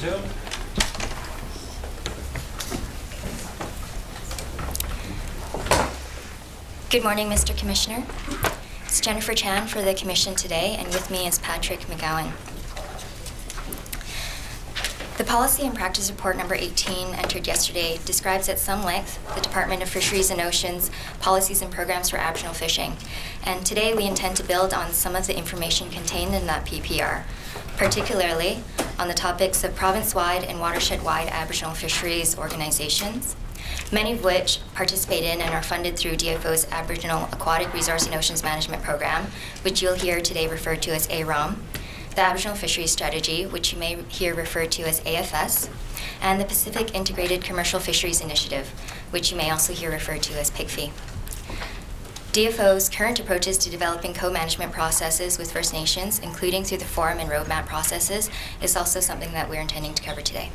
resumed. Good morning, Mr. Commissioner. It's Jennifer Chan for the Commission today, and with me is Patrick McGowan. The Policy and Practice Report number 18, entered yesterday, describes at some length the Department of Fisheries and Oceans policies and programs for Aboriginal fishing. And today we intend to build on some of the information contained in that PPR, particularly on the topics of province-wide and watershed-wide Aboriginal fisheries organizations, many of which participate in and are funded through DFO's Aboriginal Aquatic Resource and Oceans Management Program, which you'll hear today referred to as AROM, the Aboriginal Fisheries Strategy, which you may hear referred to as AFS, and the Pacific Integrated Commercial Fisheries Initiative, which you may also hear referred to as PIGFI. DFO's current approaches to developing co-management processes with First Nations, including through the forum and roadmap processes, is also something that we're intending to cover today.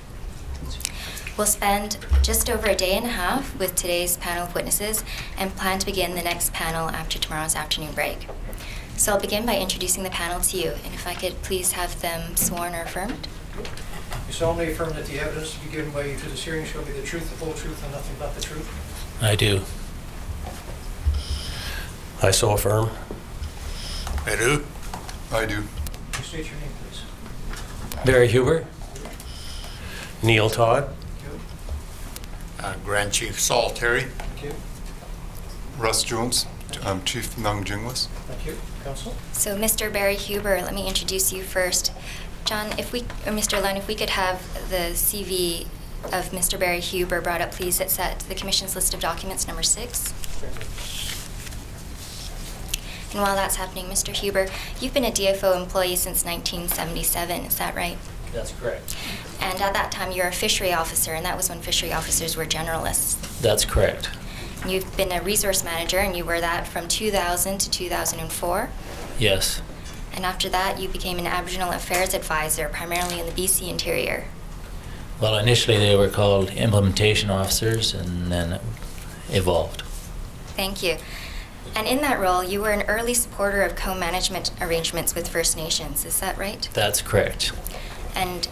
We'll spend just over a day and a half with today's panel of witnesses and plan to begin the next panel after tomorrow's afternoon break. So I'll begin by introducing the panel to you, and if I could please have them sworn or affirmed. You solemnly affirm that the evidence to be given by you to this hearing shall be the truth, the whole truth, and nothing but the truth? I do. I so affirm. I do. Will you state your name, please? Barry Huber. Neil Todd. Thank you. Grand Chief Saul Terry. Thank you. Russ Jones, I'm Chief Nungjingwas. Thank you. Council? So Mr. Barry Huber, let me introduce you first. John, or Mr. Lunn, if we could have the CV of Mr. Barry Huber brought up, please. It's at the Commission's list of documents, number 6. And while that's happening, Mr. Huber, you've been a DFO employee since 1977, is that right? That's correct. And at that time, you're a fishery officer, and that was when fishery officers were generalists. That's correct. You've been a resource manager, and you were that from 2000 to 2004. Yes. And after that, you became an Aboriginal Affairs Advisor, primarily in the BC Interior. Well, initially they were called implementation officers, and then it evolved. Thank you. And in that role, you were an early supporter of co-management arrangements with First Nations, is that right? That's correct. And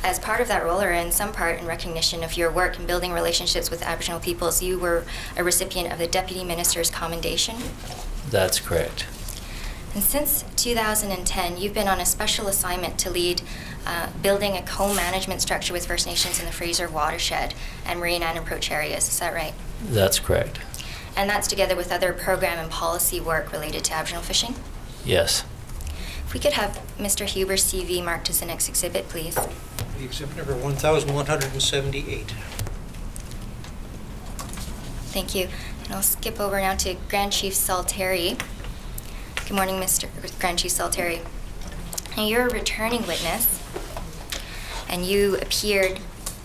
as part of that role, or in some part in recognition of your work in building relationships with Aboriginal peoples, you were a recipient of the Deputy Minister's Commendation. That's correct. And since 2010, you've been on a special assignment to lead building a co-management structure with First Nations in the Fraser watershed and marine and approach areas, is that right? That's correct. And that's together with other program and policy work related to Aboriginal fishing? Yes. If we could have Mr. Huber's CV marked as the next exhibit, please. The exhibit number 1178. Thank you. And I'll skip over now to Grand Chief Saul Terry. Good morning, Mr. Grand Chief Saul Terry. And you're a returning witness, and you appeared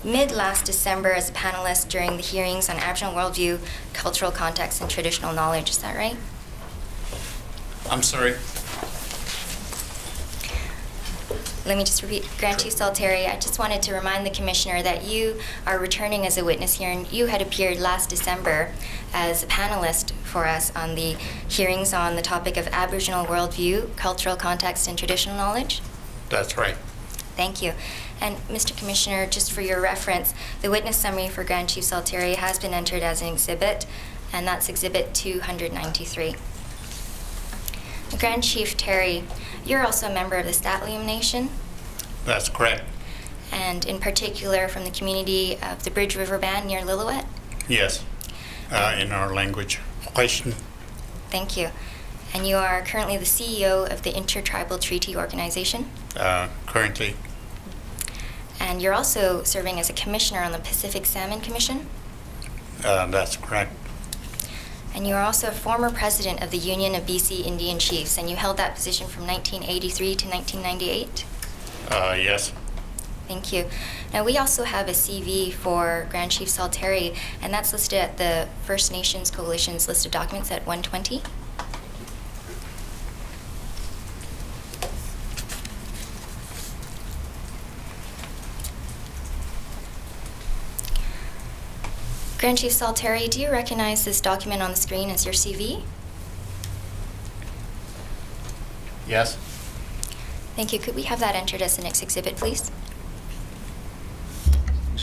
mid-last December as a panelist during the hearings on Aboriginal worldview, cultural context, and traditional knowledge. Is that right? I'm sorry. Let me just repeat. Grand Chief Saul Terry, I just wanted to remind the Commissioner that you are returning as a witness here, and you had appeared last December as a panelist for us on the hearings on the topic of Aboriginal worldview, cultural context, and traditional knowledge. That's right. Thank you. And Mr. Commissioner, just for your reference, the witness summary for Grand Chief Saul Terry has been entered as an exhibit, and that's exhibit 293. Grand Chief Terry, you're also a member of the Statlium Nation, That's correct. and in particular from the community of the Bridge River Band near Lillooet. Yes. In our language. Question. Thank you. And you are currently the CEO of the Intertribal Treaty Organization. Currently. And you're also serving as a commissioner on the Pacific Salmon Commission. That's correct. And you are also a former president of the Union of BC Indian Chiefs, and you held that position from 1983 to 1998. Yes. Thank you. Now, we also have a CV for Grand Chief Saul Terry, and that's listed at the First Nations Coalition's list of documents at 120. Grand Chief Saul Terry, do you recognize this document on the screen as your CV? Yes. Thank you. Could we have that entered as the next exhibit, please?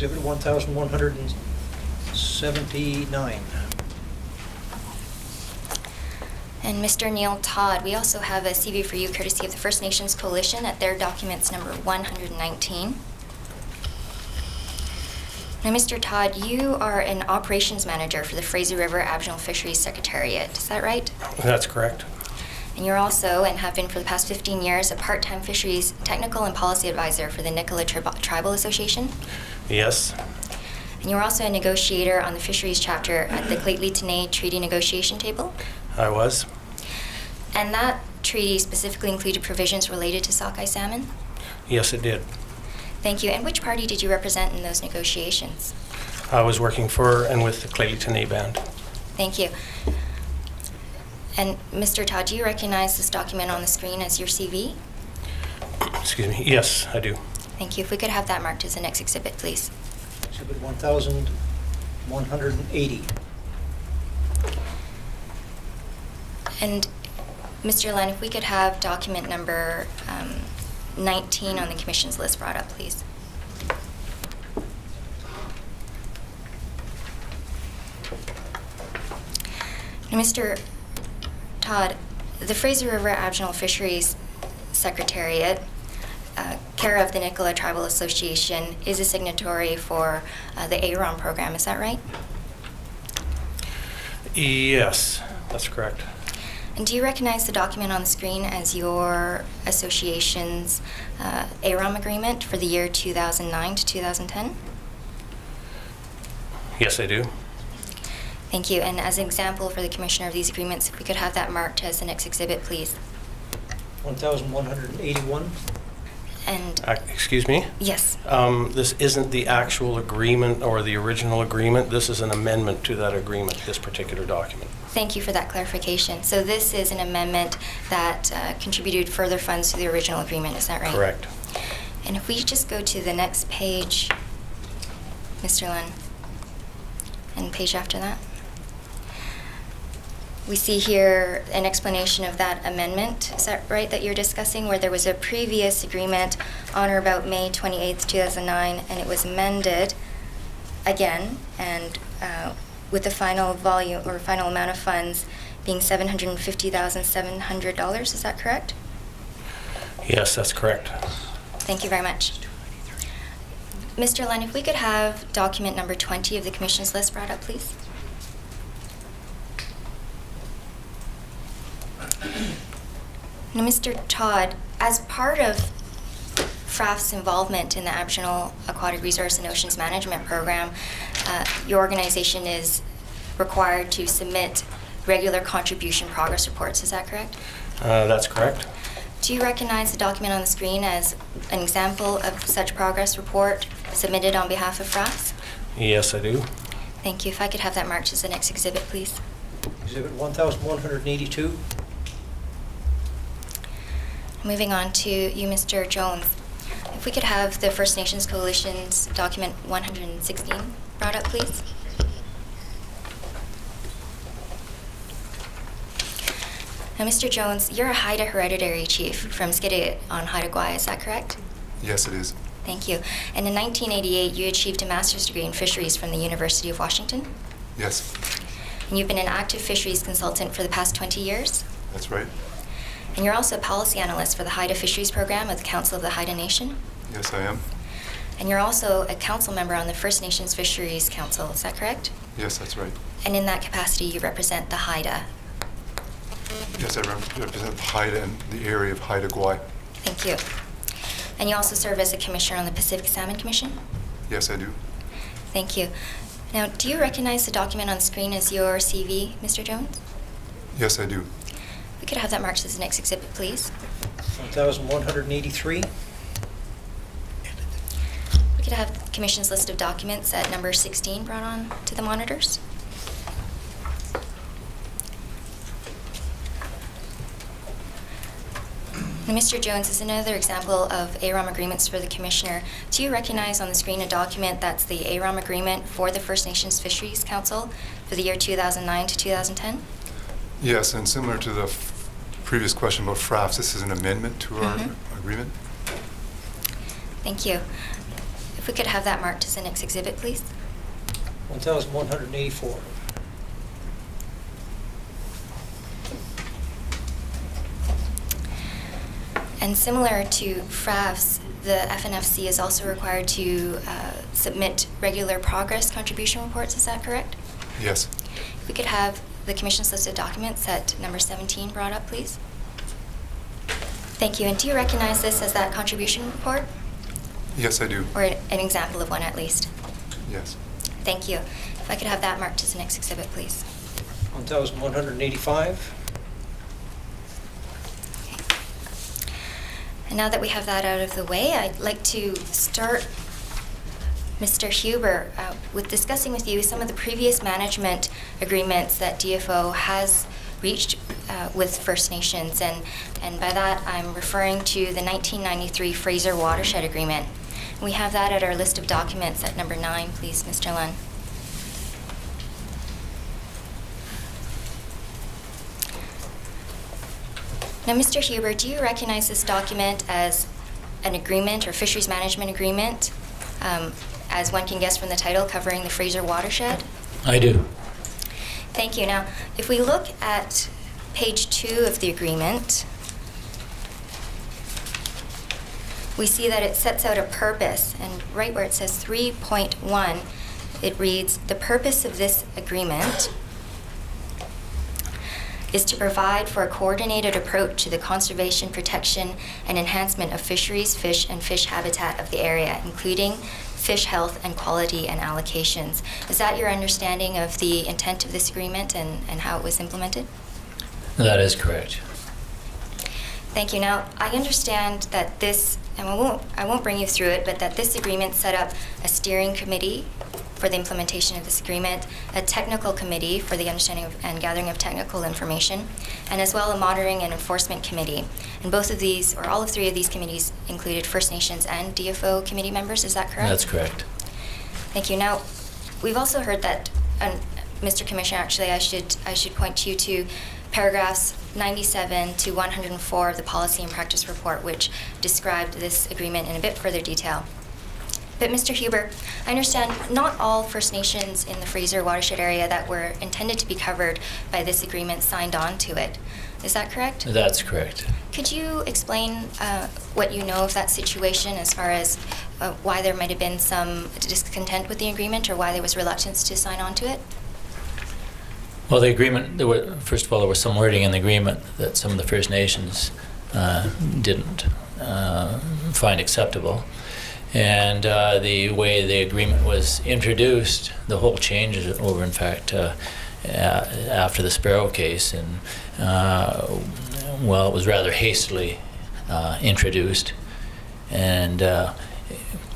Exhibit 1179. And Mr. Neil Todd, we also have a CV for you courtesy of the First Nations Coalition at their documents number 119. Now, Mr. Todd, you are an operations manager for the Fraser River Aboriginal Fisheries Secretariat. Is that right? That's correct. And you're also, and have been for the past 15 years, a part-time fisheries technical and policy advisor for the Nicola Tribal Association. Yes. And you're also a negotiator on the fisheries chapter at the Clayton Treaty Negotiation Table. I was. And that treaty specifically included provisions related to sockeye salmon. Yes, it did. Thank you. And which party did you represent in those negotiations? I was working for and with the Clayton Band. Thank you. And Mr. Todd, do you recognize this document on the screen as your CV? Excuse me. Yes, I do. Thank you. If we could have that marked as the next exhibit, please. Exhibit 1180. And Mr. Len, if we could have document number 19 on the Commission's list brought up, please. Now, Mr. Todd, the Fraser River Aboriginal Fisheries Secretariat, care of the Nicola Tribal Association, is a signatory for the AROM program. Is that right? Yes, that's correct. And do you recognize the document on the screen as your association's AROM agreement for the year 2009 to 2010? Yes, I do. Thank you. And as an example for the Commissioner of these agreements, if we could have that marked as the next exhibit, please. 1181. And Excuse me? yes, This isn't the actual agreement or the original agreement. This is an amendment to that agreement, this particular document. thank you for that clarification. So this is an amendment that contributed further funds to the original agreement. Is that right? Correct. And if we just go to the next page, Mr. Lund, and page after that. We see here an explanation of that amendment, is that right, that you're discussing, where there was a previous agreement on or about May 28th, 2009, and it was amended again, and with the final volume or final amount of funds being $750,700. Is that correct? Yes, that's correct. Thank you very much. Mr. Len, if we could have document number 20 of the Commission's list brought up, please. Now, Mr. Todd, as part of FRAF's involvement in the Aboriginal Aquatic Resource and Oceans Management Program, your organization is required to submit regular contribution progress reports. Is that correct? That's correct. Do you recognize the document on the screen as an example of such progress report submitted on behalf of FRAF? Yes, I do. Thank you. If I could have that marked as the next exhibit, please. Exhibit 1182. Moving on to you, Mr. Jones. If we could have the First Nations Coalition's document 116 brought up, please. Now, Mr. Jones, you're a Haida hereditary chief from Skidit on Haida Gwaii, is that correct? Yes, it is. Thank you. And in 1988, you achieved a master's degree in fisheries from the University of Washington. Yes, And you've been an active fisheries consultant for the past 20 years. that's right. And you're also a policy analyst for the Haida Fisheries Program of the Council of the Haida Nation. Yes, I am. And you're also a council member on the First Nations Fisheries Council, is that correct? Yes, that's right. And in that capacity, you represent the Haida. Yes, I represent Haida and the area of Haida Gwaii. Thank you. And you also serve as a commissioner on the Pacific Salmon Commission? Yes, I do. Thank you. Now, do you recognize the document on screen as your CV, Mr. Jones? Yes, I do. We could have that marked as the next exhibit, please. 1183. We could have the Commission's list of documents at number 16 brought on to the monitors. Now, Mr. Jones is another example of AROM agreements for the Commissioner. Do you recognize on the screen a document that's the AROM agreement for the First Nations Fisheries Council for the year 2009 to 2010? Yes, and similar to the previous question about FRAFs, this is an amendment to our agreement. Thank you. If we could have that marked as the next exhibit, please. 1,184. And similar to FRAFs, the FNFC is also required to submit regular progress contribution reports. Is that correct? Yes. If we could have the Commission's list of documents at number 17 brought up, please. Thank you. And do you recognize this as that contribution report? Yes, I do. Or an example of one at least? Yes. Thank you. If I could have that marked as the next exhibit, please. 1,185. And now that we have that out of the way, I'd like to start, Mr. Huber, with discussing with you some of the previous management agreements that DFO has reached with First Nations. And by that, I'm referring to the 1993 Fraser Watershed Agreement. We have that at our list of documents at number 9, please, Mr. Lunn. Now, Mr. Huber, do you recognize this document as an agreement or fisheries management agreement, as one can guess from the title, covering the Fraser Watershed? I do. Thank you. Now, if we look at page 2 of the agreement, we see that it sets out a purpose, and right where it says 3.1, it reads, "The purpose of this agreement is to provide for a coordinated approach to the conservation, protection, and enhancement of fisheries, fish, and fish habitat of the area, including fish health and quality and allocations." Is that your understanding of the intent of this agreement and how it was implemented? That is correct. Thank you. Now, I understand that this, and I won't bring you through it, but that this agreement set up a steering committee for the implementation of this agreement, a technical committee for the understanding of and gathering of technical information, and as well a monitoring and enforcement committee. And both of these, or all of 3 of these committees, included First Nations and DFO committee members. Is that correct? That's correct. Thank you. Now, we've also heard that, Mr. Commissioner, actually, I should point you to paragraphs 97 to 104 of the Policy and Practice Report, which described this agreement in a bit further detail. But Mr. Huber, I understand not all First Nations in the Fraser watershed area that were intended to be covered by this agreement signed on to it. Is that correct? That's correct. Could you explain what you know of that situation as far as why there might have been some discontent with the agreement or why there was reluctance to sign on to it? Well, the agreement, first of all, there was some wording in the agreement that some of the First Nations didn't find acceptable. And the way the agreement was introduced, the whole change is over, in fact, after the Sparrow case. And, well, it was rather hastily introduced. And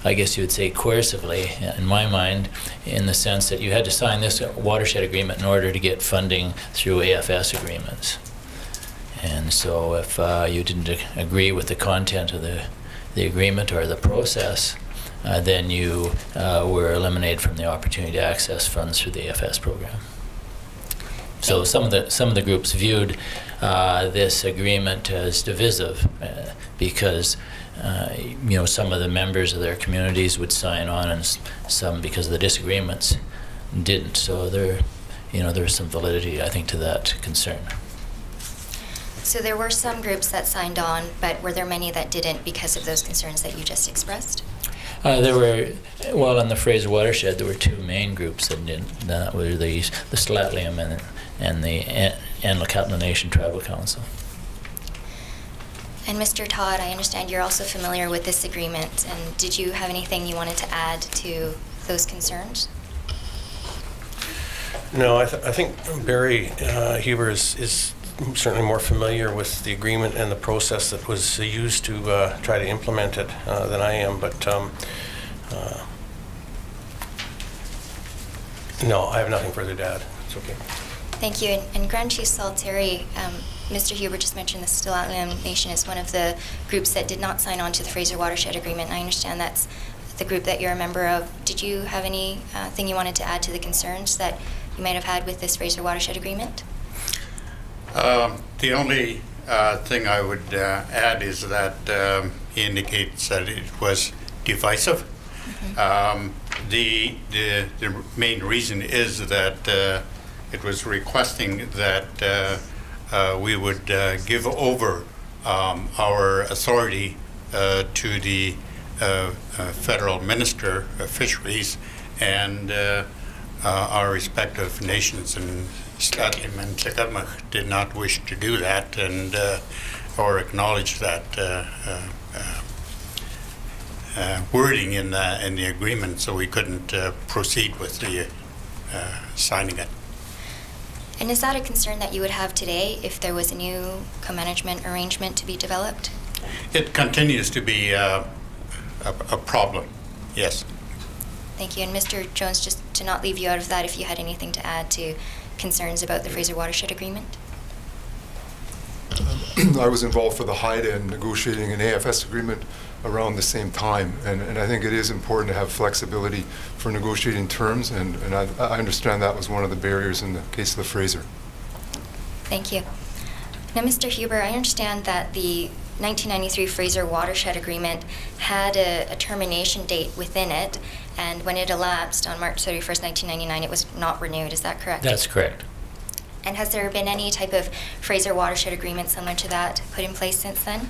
I guess you would say coercively, in my mind, in the sense that you had to sign this watershed agreement in order to get funding through AFS agreements. And so if you didn't agree with the content of the agreement or the process, then you were eliminated from the opportunity to access funds through the AFS program. So some of the groups viewed this agreement as divisive because some of the members of their communities would sign on, and some, because of the disagreements, didn't. So there's some validity, I think, to that concern. So there were some groups that signed on, but were there many that didn't because of those concerns that you just expressed? There were, well, in the Fraser watershed, there were 2 main groups that didn't. That were the Slatlium and the Anlakatla Nation Tribal Council. And Mr. Todd, I understand you're also familiar with this agreement, and did you have anything you wanted to add to those concerns? No, I think Barry Huber is certainly more familiar with the agreement and the process that was used to try to implement it than I am, but no, I have nothing further to add. It's okay. Thank you. And Grand Chief Salteri, Mr. Huber just mentioned the Slatlium Nation is one of the groups that did not sign on to the Fraser Watershed Agreement, and I understand that's the group that you're a member of. Did you have anything you wanted to add to the concerns that you might have had with this Fraser Watershed Agreement? The only thing I would add is that he indicates that it was divisive. The main reason is that it was requesting that we would give over our authority to the federal minister of fisheries and our respective nations, and Slatlim and Tlikamach did not wish to do that and or acknowledge that wording in the agreement, so we couldn't proceed with the signing it. And is that a concern that you would have today if there was a new co-management arrangement to be developed? It continues to be a problem, yes. Thank you. And Mr. Jones, just to not leave you out of that, if you had anything to add to concerns about the Fraser Watershed Agreement? I was involved for the Haida in negotiating an AFS agreement around the same time, and I think it is important to have flexibility for negotiating terms, and I understand that was one of the barriers in the case of the Fraser. Thank you. Now, Mr. Huber, I understand that the 1993 Fraser Watershed Agreement had a termination date within it, and when it elapsed on March 31st, 1999, it was not renewed. Is that correct? That's correct. And has there been any type of Fraser Watershed Agreement similar to that put in place since then?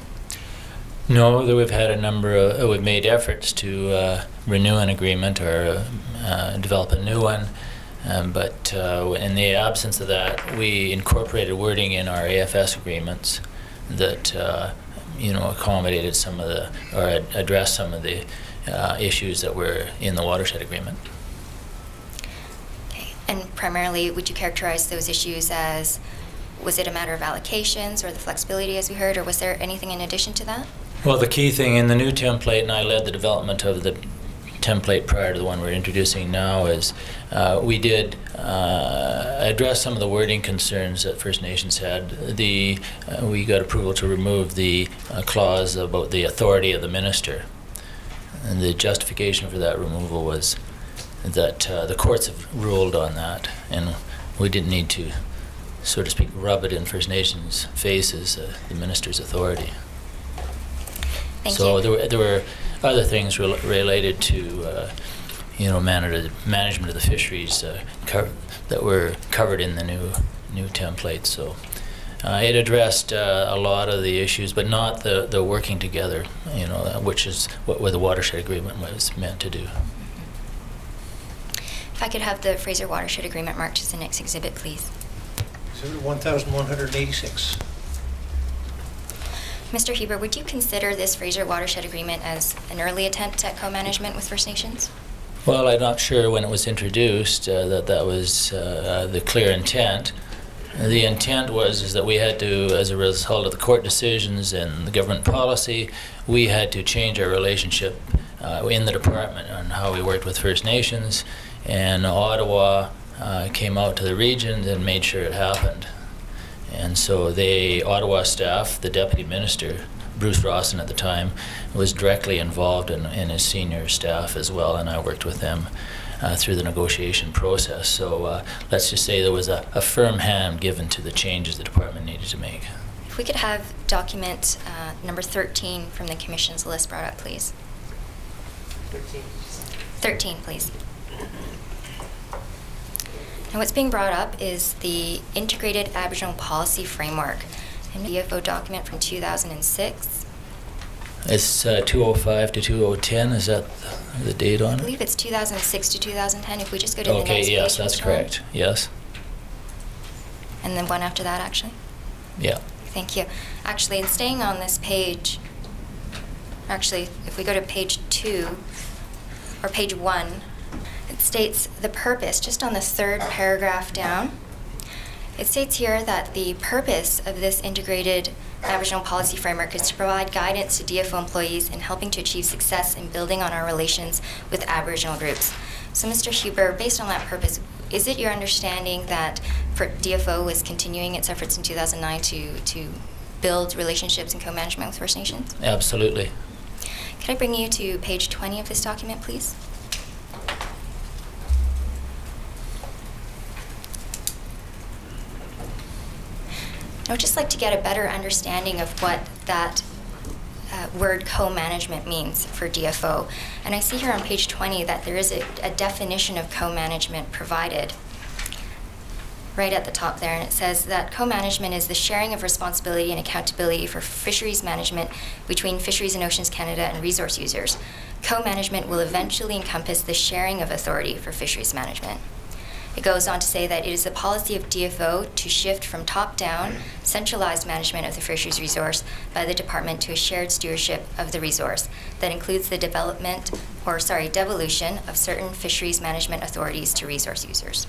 No, we've had a number of, we've made efforts to renew an agreement or develop a new one, but in the absence of that, we incorporated wording in our AFS agreements that accommodated some of the, or addressed some of the issues that were in the watershed agreement. Okay. And primarily, would you characterize those issues as, was it a matter of allocations or the flexibility as we heard, or was there anything in addition to that? Well, the key thing in the new template, and I led the development of the template prior to the one we're introducing now, is we did address some of the wording concerns that First Nations had. We got approval to remove the clause about the authority of the minister. And the justification for that removal was that the courts have ruled on that, and we didn't need to, so to speak, rub it in First Nations' faces, the minister's authority. Thank so you. there were other things related to management of the fisheries that were covered in the new template. So it addressed a lot of the issues, but not the working together, which is what the watershed agreement was meant to do. If I could have the Fraser Watershed Agreement marked as the next exhibit, please. Exhibit 1186. Mr. Huber, would you consider this Fraser Watershed Agreement as an early attempt at co-management with First Nations? Well, I'm not sure when it was introduced that was the clear intent. The intent was that we had to, as a result of the court decisions and the government policy, we had to change our relationship in the department on how we worked with First Nations, and Ottawa came out to the regions and made sure it happened. And so the Ottawa staff, the deputy minister, Bruce Rawson at the time, was directly involved in his senior staff as well, and I worked with them through the negotiation process. So let's just say there was a firm hand given to the changes the department needed to make. If we could have document number 13 from the Commission's list brought up, please. 13, please. And what's being brought up is the Integrated Aboriginal Policy Framework, a DFO document from 2006. It's 205 to 2010, is that the date on I it? believe it's 2006 to 2010. If we just go to the next page. Okay, yes, that's Mr. Ryan. correct, yes. And then one after that, actually. Yeah. Thank you. Actually, in staying on this page, actually, if we go to page 2, or page 1, it states the purpose, just on the third paragraph down. It states here that the purpose of this integrated Aboriginal policy framework is to provide guidance to DFO employees in helping to achieve success in building on our relations with Aboriginal groups. So, Mr. Huber, based on that purpose, is it your understanding that DFO is continuing its efforts in 2009 to build relationships and co-management with First Nations? Absolutely. Could I bring you to page 20 of this document, please? I would just like to get a better understanding of what that word co-management means for DFO. And I see here on page 20 that there is a definition of co-management provided right at the top there, and it says that co-management is the sharing of responsibility and accountability for fisheries management between Fisheries and Oceans Canada and resource users. Co-management will eventually encompass the sharing of authority for fisheries management. It goes on to say that it is the policy of DFO to shift from top-down, centralized management of the fisheries resource by the department to a shared stewardship of the resource that includes the devolution of certain fisheries management authorities to resource users.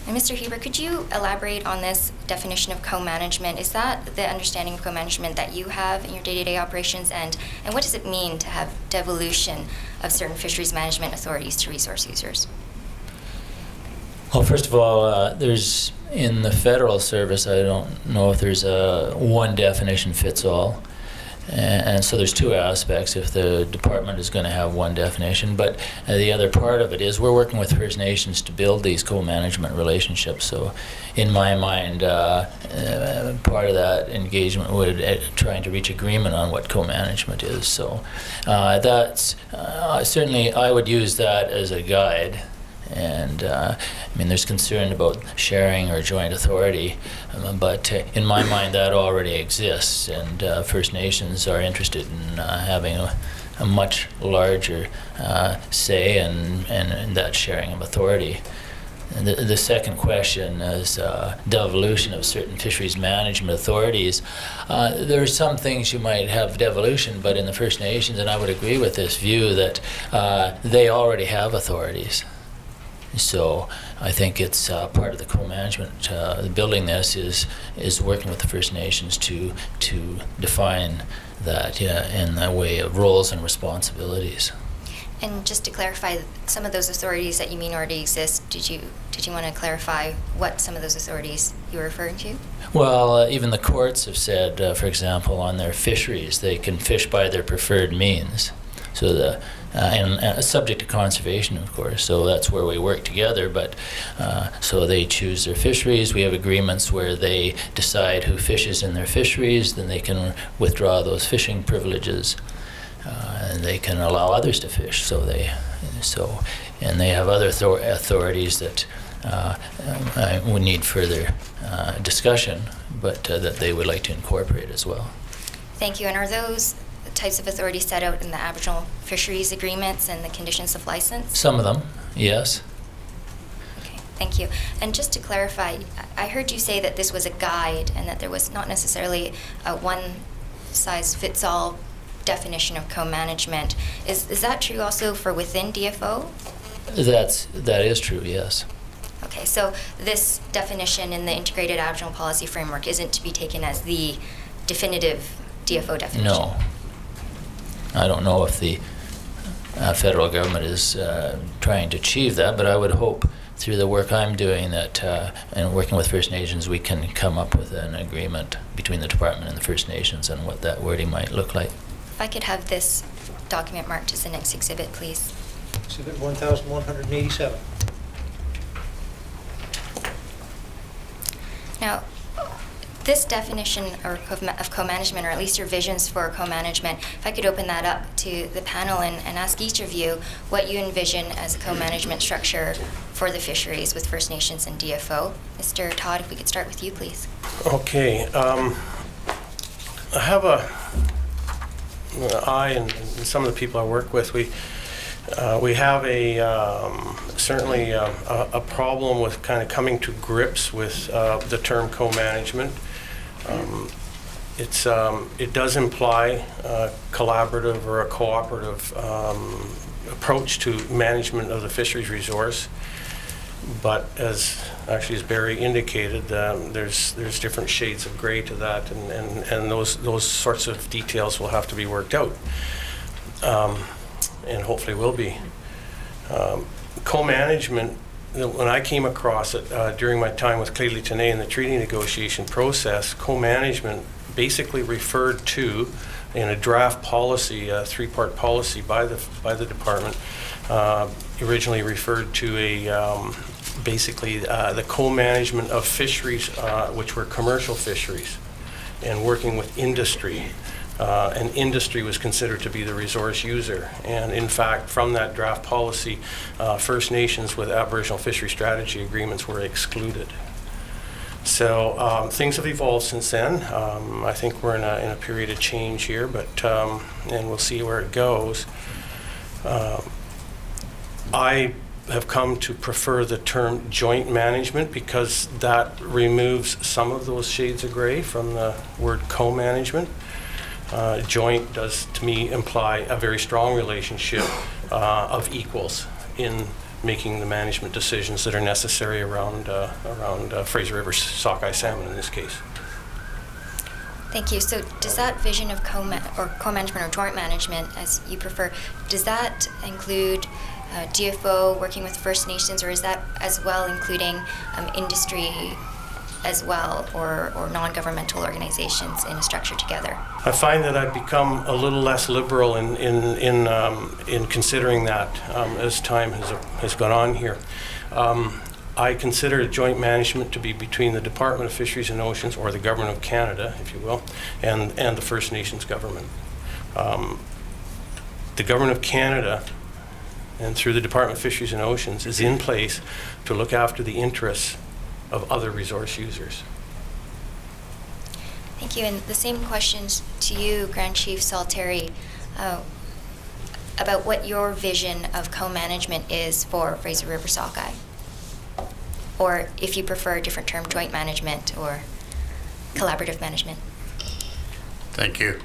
And Mr. Huber, could you elaborate on this definition of co-management? Is that the understanding of co-management that you have in your day-to-day operations? And what does it mean to have devolution of certain fisheries management authorities to resource users? Well, first of all, there's, in the federal service, I don't know if there's a one definition fits all. And so there's two aspects if the department is going to have one definition. But the other part of it is we're working with First Nations to build these co-management relationships. So in my mind, part of that engagement would trying to reach agreement on what co-management is. So that's certainly I would use that as a guide. And I mean, there's concern about sharing or joint authority, but in my mind, that already exists, and First Nations are interested in having a much larger say in that sharing of authority. And the second question is devolution of certain fisheries management authorities. There are some things you might have devolution, but in the First Nations, and I would agree with this view that they already have authorities. So I think it's part of the co-management. Building this is working with the First Nations to define that in the way of roles and responsibilities. And just to clarify, some of those authorities that you mean already exist, did you want to clarify what some of those authorities you were referring to? Well, even the courts have said, for example, on their fisheries, they can fish by their preferred means. So and subject to conservation, of course. So that's where we work together. But so they choose their fisheries. We have agreements where they decide who fishes in their fisheries. Then they can withdraw those fishing privileges, and they can allow others to fish. And they have other authorities that would need further discussion, but that they would like to incorporate as well. Thank you. And are those types of authorities set out in the Aboriginal fisheries agreements and the conditions of license? Some of them, yes. Okay, thank you. And just to clarify, I heard you say that this was a guide and that there was not necessarily a one-size-fits-all definition of co-management. Is that true also for within DFO? That is true, yes. Okay, so this definition in the Integrated Aboriginal Policy Framework isn't to be taken as the definitive DFO definition? No. I don't know if the federal government is trying to achieve that, but I would hope through the work I'm doing that, and working with First Nations, we can come up with an agreement between the department and the First Nations on what that wording might look like. If I could have this document marked as the next exhibit, please. Exhibit 1187. Now, this definition of co-management, or at least your visions for co-management, if I could open that up to the panel and ask each of you what you envision as a co-management structure for the fisheries with First Nations and DFO. Mr. Todd, if we could start with you, please. Okay. I have I and some of the people I work with, we have certainly a problem with kind of coming to grips with the term co-management. It does imply a collaborative or a cooperative approach to management of the fisheries resource, but as Barry indicated, there's different shades of gray to that, and those sorts of details will have to be worked out, and hopefully will be. Co-management, when I came across it during my time with Clé Lieutenant in the treaty negotiation process, co-management basically referred to, in a draft policy, a three-part policy by the department, originally referred to basically the co-management of fisheries, which were commercial fisheries, and working with industry. and industry was considered to be the resource user. And in fact, from that draft policy, First Nations with Aboriginal fishery strategy agreements were excluded. So things have evolved since then. I think we're in a period of change here, but and we'll see where it goes. I have come to prefer the term joint management because that removes some of those shades of gray from the word co-management. Joint does, to me, imply a very strong relationship of equals in making the management decisions that are necessary around Fraser River sockeye salmon in this case. Thank you. So does that vision of co-management or joint management, as you prefer, does that include DFO working with First Nations, or is that as well including industry as well, or non-governmental organizations in a structure together? I find that I've become a little less liberal in considering that as time has gone on here. I consider joint management to be between the Department of Fisheries and Oceans, or the Government of Canada, if you will, and the First Nations government. The Government of Canada, and through the Department of Fisheries and Oceans, is in place to look after the interests of other resource users. Thank you. And the same questions to you, Grand Chief Salteri, about what your vision of co-management is for Fraser River sockeye. Or if you prefer a different term, joint management or collaborative management. Thank you.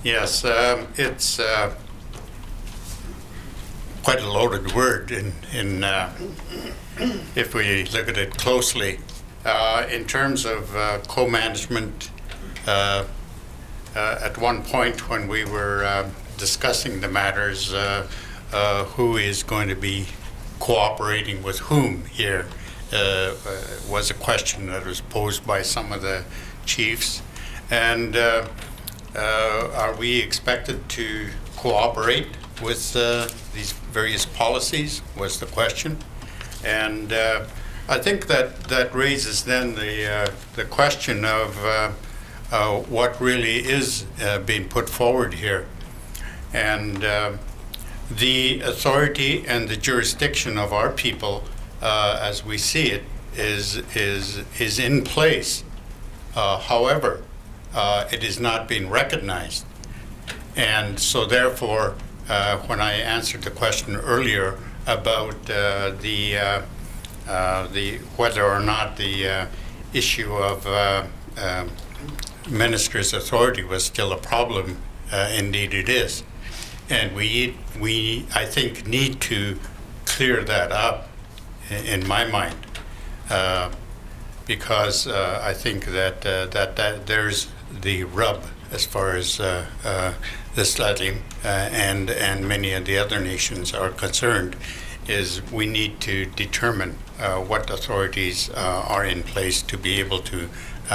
Yes, it's quite a loaded word if we look at it closely. In terms of co-management, at one point when we were discussing the matters, who is going to be cooperating with whom here was a question that was posed by some of the chiefs. And are we expected to cooperate with these various policies, was the question. And I think that raises then the question of what really is being put forward here. And the authority and the jurisdiction of our people, as we see it, is in place. However, it is not being recognized. And so therefore, when I answered the question earlier about the whether or not the issue of minister's authority was still a problem, indeed it is. And we I think need to clear that up in my mind, because I think that that there's the rub as far as this Latin and many of the other nations are concerned, is we need to determine what authorities are in place to be able to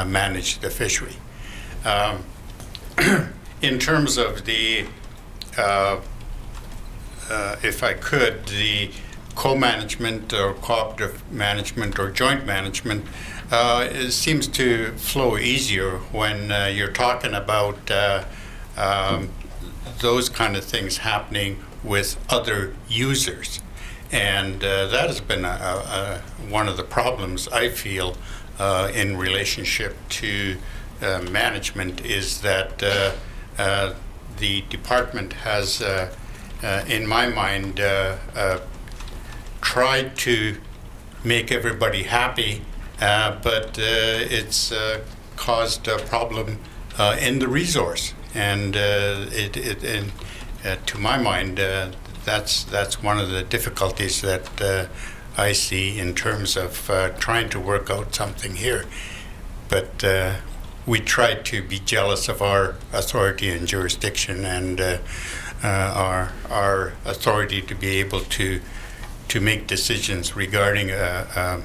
manage the fishery. In terms of the if I could, the co-management or cooperative management or joint management, it seems to flow easier when you're talking about those kind of things happening with other users. And that has been one of the problems I feel in relationship to management, is that the department has, in my mind, tried to make everybody happy, but it's caused a problem in the resource. And to my mind, that's one of the difficulties that I see in terms of trying to work out something here. But we try to be jealous of our authority and jurisdiction and our authority to be able to make decisions regarding a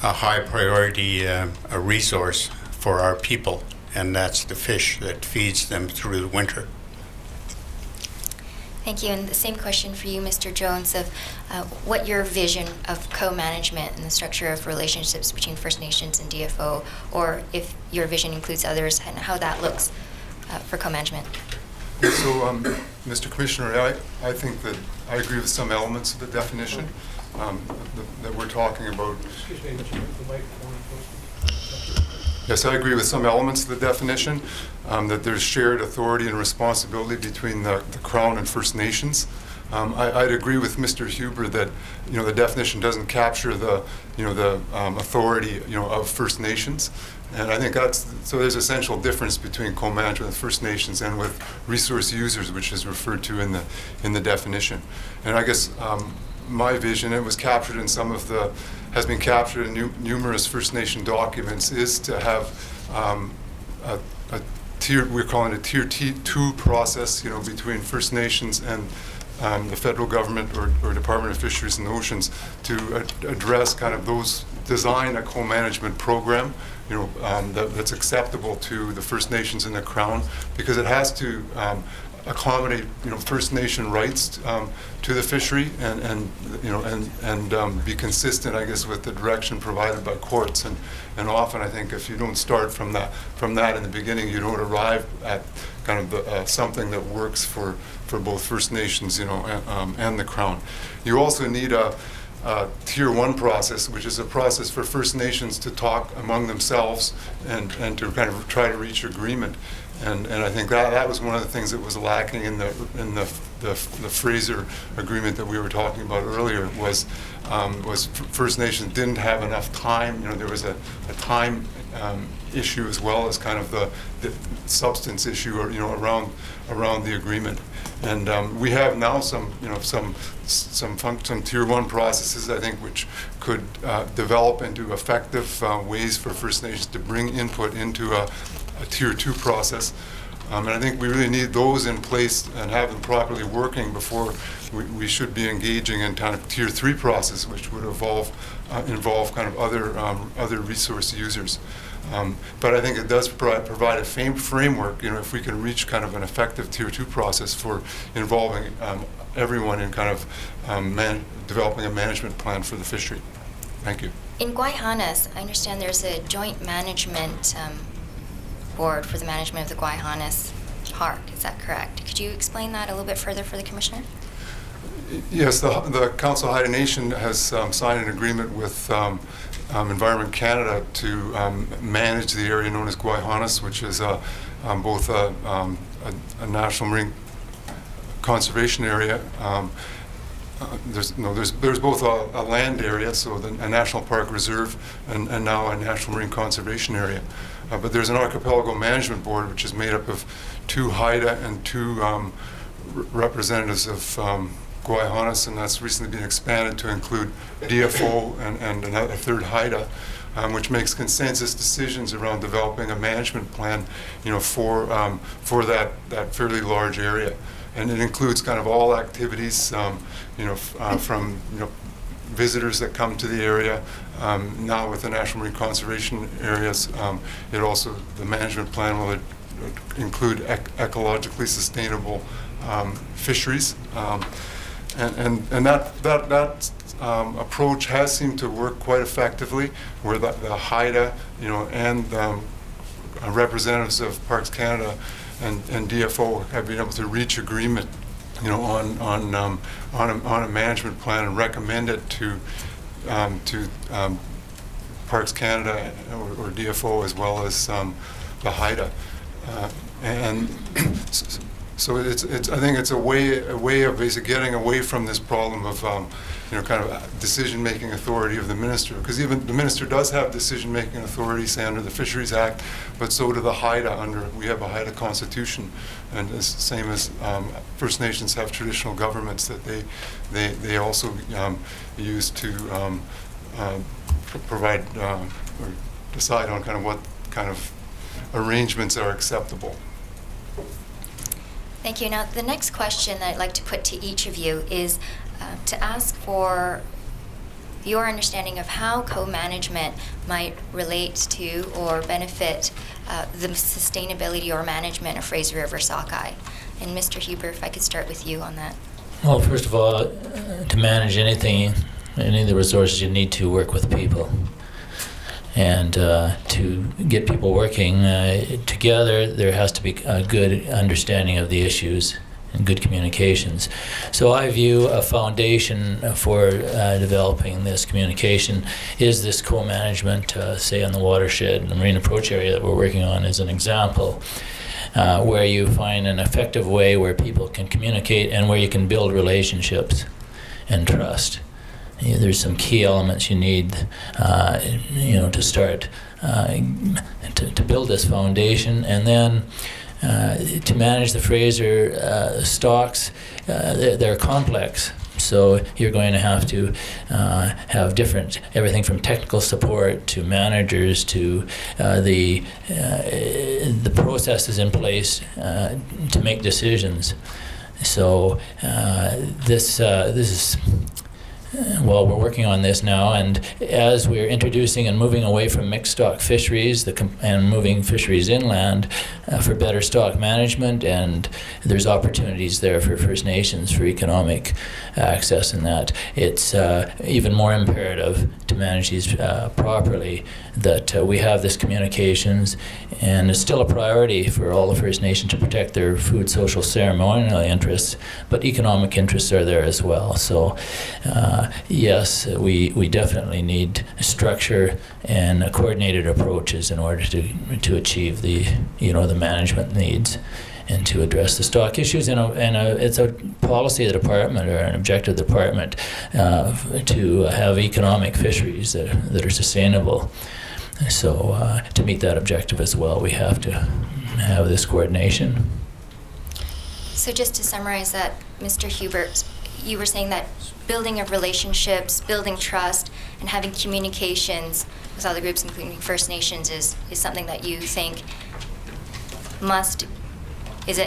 high priority a resource for our people, and that's the fish that feeds them through the winter. Thank you. And the same question for you, Mr. Jones, of what your vision of co-management and the structure of relationships between First Nations and DFO, or if your vision includes others, and how that looks for co-management. Yeah, so, Mr. Commissioner, I think that I agree with some elements of the definition that we're talking about. Excuse me, would you move the microphone closer? Yes, I agree with some elements of the definition, that there's shared authority and responsibility between the Crown and First Nations. I'd agree with Mr. Huber that, the definition doesn't capture the authority, of First Nations. And I think so there's essential difference between co-management with First Nations and with resource users, which is referred to in the definition. And I guess my vision, it was captured in has been captured in numerous First Nation documents, is to have a tier, we're calling it a Tier 2 process, between First Nations and the federal government or Department of Fisheries and Oceans to address kind of those, design a co-management program, that's acceptable to the First Nations and the Crown, because it has to accommodate, First Nation rights to the fishery and be consistent, I guess, with the direction provided by courts. And often, I think, if you don't start from that in the beginning, you don't arrive at kind of something that works for both First Nations, and the Crown. You also need a Tier 1 process, which is a process for First Nations to talk among themselves and to kind of try to reach agreement. And I think that was one of the things that was lacking in the Fraser agreement that we were talking about earlier, was First Nations didn't have enough time. There was a time issue as well as kind of the substance issue, or around the agreement. And we have now some Tier 1 processes, I think, which could develop into effective ways for First Nations to bring input into a Tier 2 process. And I think we really need those in place and have them properly working before we should be engaging in kind of Tier 3 process, which would involve kind of other resource users. But I think it does provide a framework, if we can reach kind of an effective Tier 2 process for involving everyone in kind of developing a management plan for the fishery. Thank you. In Guayhanas, I understand there's a joint management board for the management of the Guayhanas Park. Is that correct? Could you explain that a little bit further for the Commissioner? Yes, the Council of Haida Nation has signed an agreement with Environment Canada to manage the area known as Guayhanas, which is both a national marine conservation area. There's both a land area, so a national park reserve, and now a national marine conservation area. But there's an archipelago management board, which is made up of 2 Haida and 2 representatives of Guayhanas, and that's recently been expanded to include DFO and a 3rd Haida, which makes consensus decisions around developing a management plan, for that fairly large area. And it includes kind of all activities, from visitors that come to the area. Now with the National Marine Conservation areas, the management plan will include ecologically sustainable fisheries. And that approach has seemed to work quite effectively, where the Haida, and representatives of Parks Canada and DFO have been able to reach agreement, on a management plan and recommend it to Parks Canada or DFO, as well as the Haida, and so I think it's a way of basically getting away from this problem of kind of decision-making authority of the minister, because even the minister does have decision-making authority, say under the Fisheries Act, but so do the Haida. We have a Haida constitution, and the same as First Nations have traditional governments that they also use to provide or decide on kind of what kind of arrangements are acceptable. Thank you. Now, the next question that I'd like to put to each of you is to ask for your understanding of how co-management might relate to or benefit the sustainability or management of Fraser River sockeye. And Mr. Huber, if I could start with you on that. Well, first of all, to manage anything, any of the resources, you need to work with people. And to get people working together, there has to be a good understanding of the issues and good communications. So I view a foundation for developing this communication is this co-management, say on the watershed and the marine approach area that we're working on as an example, where you find an effective way where people can communicate and where you can build relationships and trust. There's some key elements you need, to start to build this foundation, and then to manage the Fraser stocks. They're complex, so you're going to have have everything from technical support to managers to the processes in place to make decisions. So this is. Well, we're working on this now, and as we're introducing and moving away from mixed stock fisheries and moving fisheries inland for better stock management, and there's opportunities there for First Nations for economic access in that. It's even more imperative to manage these properly that we have this communications, and it's still a priority for all the First Nations to protect their food, social, ceremonial interests, but economic interests are there as well. So yes, we definitely need structure and coordinated approaches in order to achieve the management needs and to address the stock issues. It's a policy of the department or an objective of the department to have economic fisheries that are sustainable. So to meet that objective as well, we have to have this coordination. So just to summarize that, Mr. Hubert, you were saying that building of relationships, building trust, and having communications with other groups, including First Nations, is something that you think is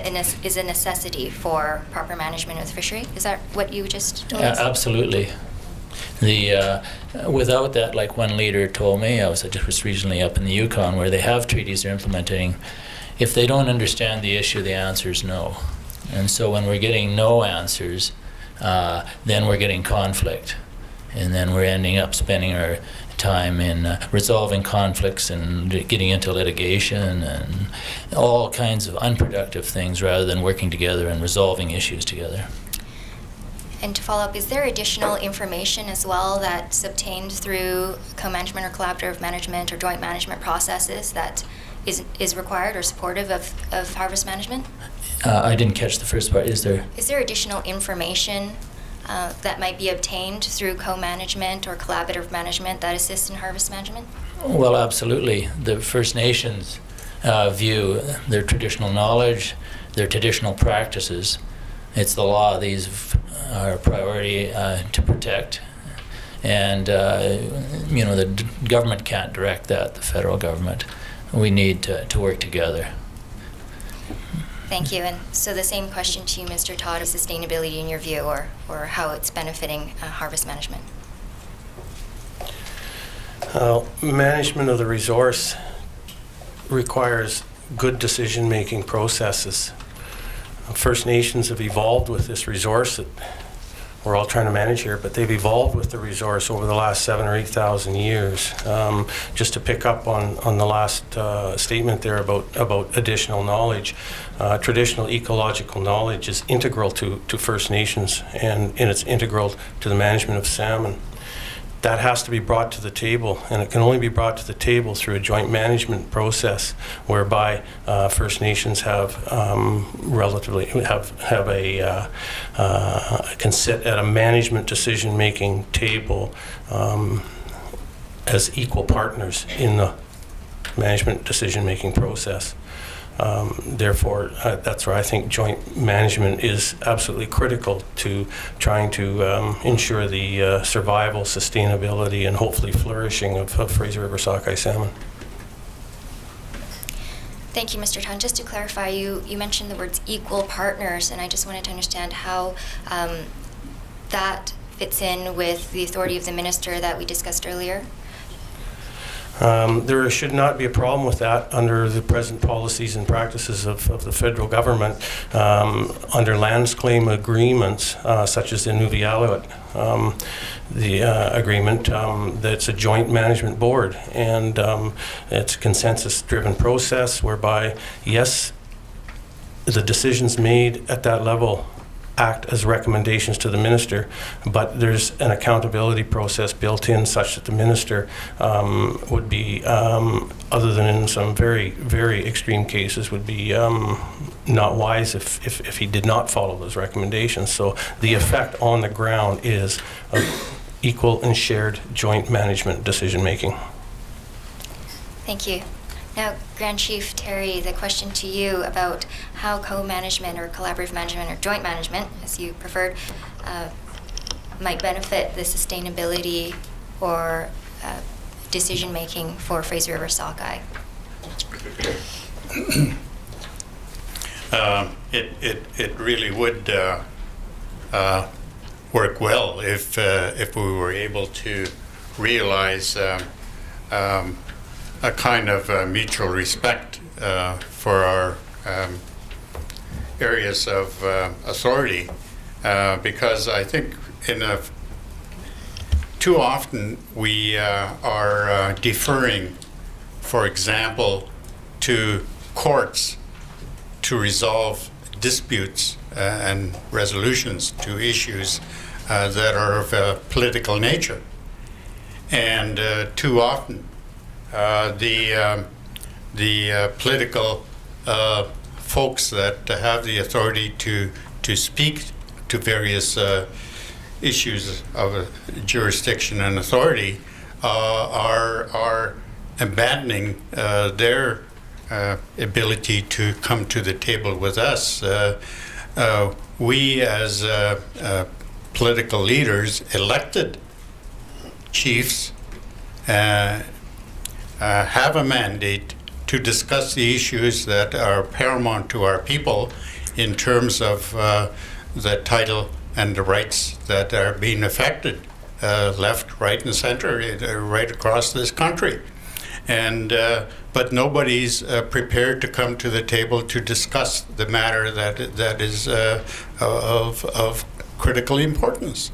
a necessity for proper management of the fishery? Is that what you just told us? Absolutely. Without that, like one leader told me, I was just recently up in the Yukon where they have treaties they're implementing. If they don't understand the issue, the answer is no. And so when we're getting no answers, then we're getting conflict. And then we're ending up spending our time in resolving conflicts and getting into litigation and all kinds of unproductive things rather than working together and resolving issues together. And to follow up, is there additional information as well that's obtained through co-management or collaborative management or joint management processes that is required or supportive of harvest management? I didn't catch the first part. Is there additional information that might be obtained through co-management or collaborative management that assists in harvest management? Well, absolutely. The First Nations view their traditional knowledge, their traditional practices. It's the law. These are a priority to protect. And, the government can't direct that, the federal government. We need to work together. Thank you. And so the same question to you, Mr. Todd, is sustainability in your view or how it's benefiting harvest management? Management of the resource requires good decision-making processes. First Nations have evolved with this resource that we're all trying to manage here, but they've evolved with the resource over the last 7,000 or 8,000 years. Just to pick up on the last statement there about additional knowledge, traditional ecological knowledge is integral to First Nations, and it's integral to the management of salmon. That has to be brought to the table, and it can only be brought to the table through a joint management process, whereby First Nations can sit at a management decision-making table as equal partners in the management decision-making process. Therefore, that's where I think joint management is absolutely critical to trying to ensure the survival, sustainability, and hopefully flourishing of Fraser River sockeye salmon. Thank you, Mr. Tan. Just to clarify, you mentioned the words equal partners, and I just wanted to understand how that fits in with the authority of the minister that we discussed earlier. There should not be a problem with that under the present policies and practices of the federal government under lands claim agreements, such as the Nuvialuit agreement, that's a joint management board, and it's a consensus-driven process whereby, yes, the decisions made at that level act as recommendations to the minister, but there's an accountability process built in such that the minister would be, other than in some very, very extreme cases, would be not wise if he did not follow those recommendations. So the effect on the ground is equal and shared joint management decision making. Thank you. Now, Grand Chief Terry, the question to you about how co-management or collaborative management or joint management, as you preferred, might benefit the sustainability or decision-making for Fraser River sockeye. It really would work well if we were able to realize a kind of mutual respect for our areas of authority, because I think too often we are deferring, for example, to courts to resolve disputes and resolutions to issues that are of a political nature. And too often the political folks that have the authority to speak to various issues of jurisdiction and authority are abandoning their ability to come to the table with us. We as political leaders, elected chiefs, have a mandate to discuss the issues that are paramount to our people in terms of the title and the rights that are being affected, left, right, and center, right across this country. And but nobody's prepared to come to the table to discuss the matter that is of critical importance.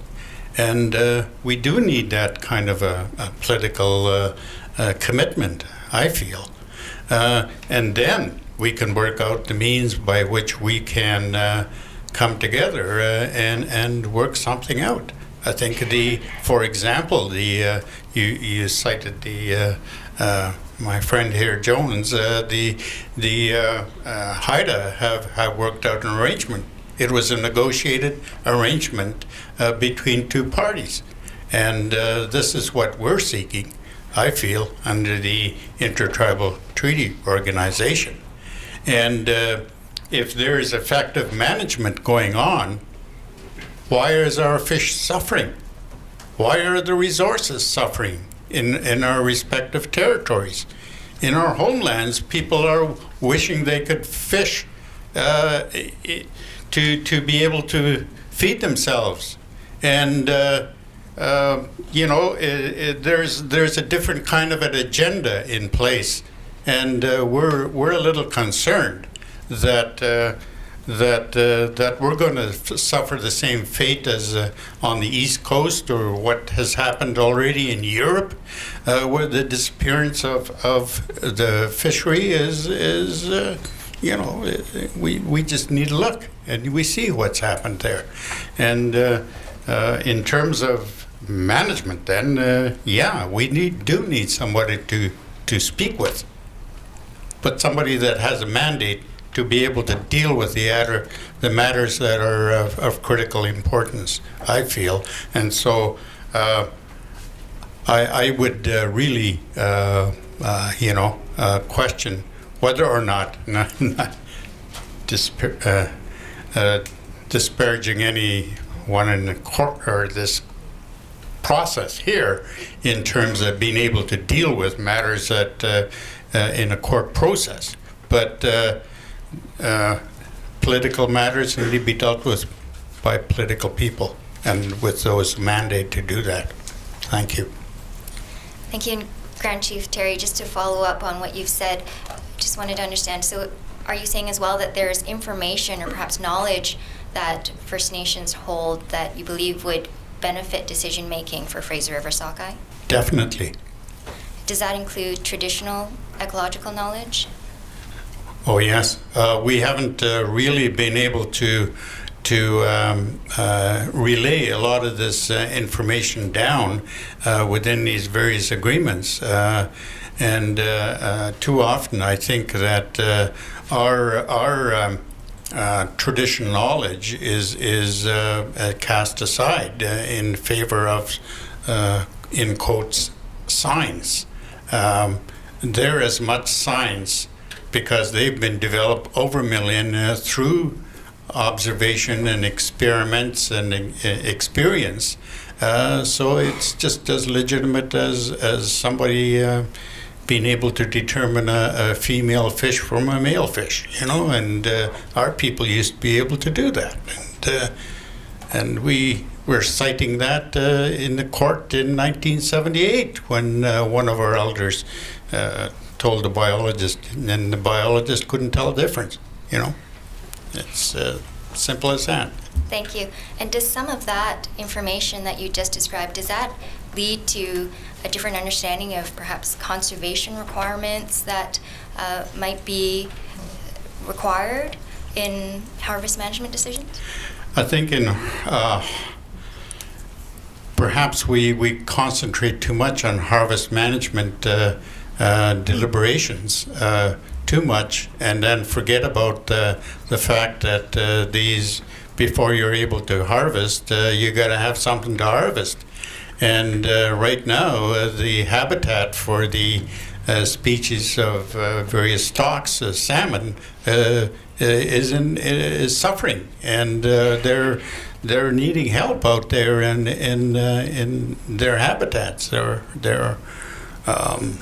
And we do need that kind of a political commitment, I feel. And then we can work out the means by which we can come together and work something out. I think for example, you cited my friend here, Jones, the Haida have worked out an arrangement. It was a negotiated arrangement between two parties. And this is what we're seeking, I feel, under the Intertribal Treaty Organization. And if there is effective management going on, why is our fish suffering? Why are the resources suffering in our respective territories? In our homelands, people are wishing they could fish to be able to feed themselves. And there's a different kind of an agenda in place, and we're a little concerned that we're going to suffer the same fate as on the East Coast, or what has happened already in Europe, where the disappearance of the fishery is we just need to look, and we see what's happened there. And in terms of management, then, we do need somebody to speak with, but somebody that has a mandate to be able to deal with the matters that are of critical importance, I feel. And so I would really, question whether or not disparaging anyone in the court or this process here in terms of being able to deal with matters that in a court process. But political matters need to be dealt with by political people, and with those mandate to do that. Thank you. Thank you. Grand Chief Terry, just to follow up on what you've said, just wanted to understand, so are you saying as well that there's information or perhaps knowledge that First Nations hold that you believe would benefit decision-making for Fraser River sockeye? Definitely. Does that include traditional ecological knowledge? Oh yes, we haven't really been able to relay a lot of this information down within these various agreements, and too often I think that our traditional knowledge is cast aside in favor of, in quotes, science. They're as much science because they've been developed over millennia through observation and experiments and experience. So it's just as legitimate as somebody being able to determine a female fish from a male fish, you know, and our people used to be able to do that. And we were citing that in the court in 1978 when one of our elders told the biologist, and the biologist couldn't tell the difference, you know. It's simple as that. Thank you. And does some of that information that you just described, does that lead to a different understanding of perhaps conservation requirements that might be required in harvest management decisions? I think in perhaps we concentrate too much on harvest management deliberations too much, and then forget about the fact that these, before you're able to harvest, you got to have something to harvest. And right now, the habitat for the species of various stocks, salmon, is suffering, and they're needing help out there in their habitats. Their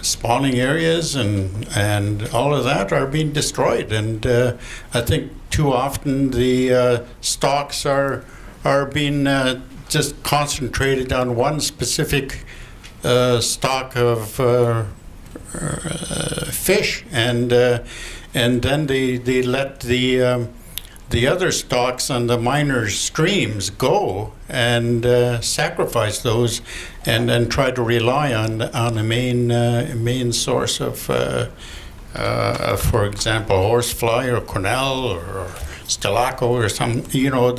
spawning areas and all of that are being destroyed, and I think too often the stocks are being just concentrated on one specific stock of fish, and then they let the other stocks on the minor streams go and sacrifice those, and then try to rely on a main source of, for example, horsefly or quenelle or stilaco or some, you know,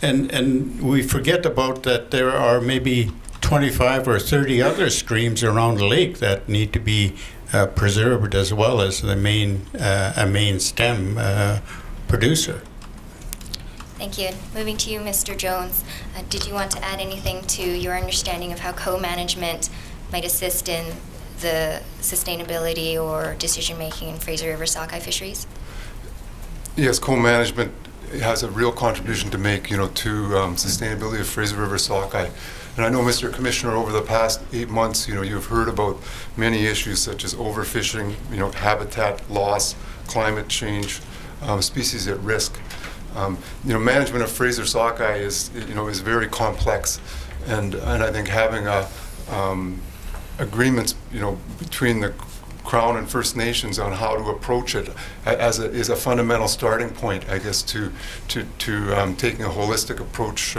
and we forget about that there are maybe 25 or 30 other streams around the lake that need to be preserved, as well as the a main stem producer. Thank you. Moving to you, Mr. Jones. Did you want to add anything to your understanding of how co-management might assist in the sustainability or decision-making in Fraser River sockeye fisheries? Yes, co-management has a real contribution to make, you know, to sustainability of Fraser River sockeye. And I know, Mr. Commissioner, over the past 8 months, you know, you've heard about many issues such as overfishing, you know, habitat loss, climate change, species at risk. You know, management of Fraser sockeye is very complex, and I think having agreements, you know, between the Crown and First Nations on how to approach it is a fundamental starting point, I guess, to taking a holistic approach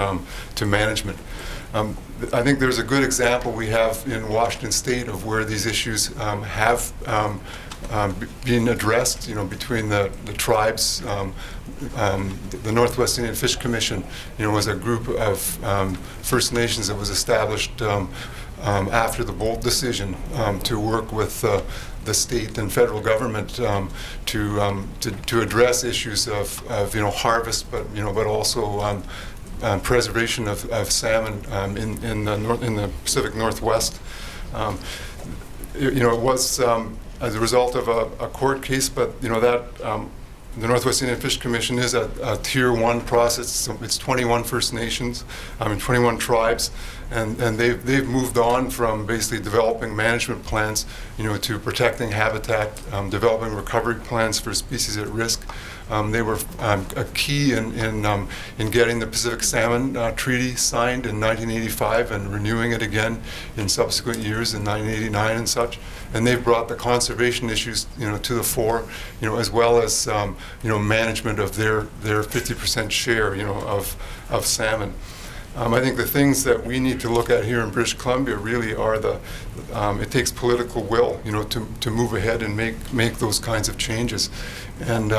to management. I think there's a good example we have in Washington State of where these issues have being addressed, you know, between the tribes. The Northwest Indian Fish Commission, you know, was a group of First Nations that was established after the Bolt decision to work with the state and federal government to address issues of you know, harvest, but also preservation of salmon in the Pacific Northwest. You know, it was as a result of a court case, but you know that the Northwest Indian Fish Commission is a Tier 1 process. So it's 21 First Nations, 21 tribes, and they've moved on from basically developing management plans, you know, to protecting habitat, developing recovery plans for species at risk, They were a key in getting the Pacific Salmon Treaty signed in 1985 and renewing it again in subsequent years in 1989 and such. And they've brought the conservation issues, to the fore, as well as, management of their 50% share, of salmon. I think the things that we need to look at here in British Columbia really are it takes political will, to move ahead and make those kinds of changes. And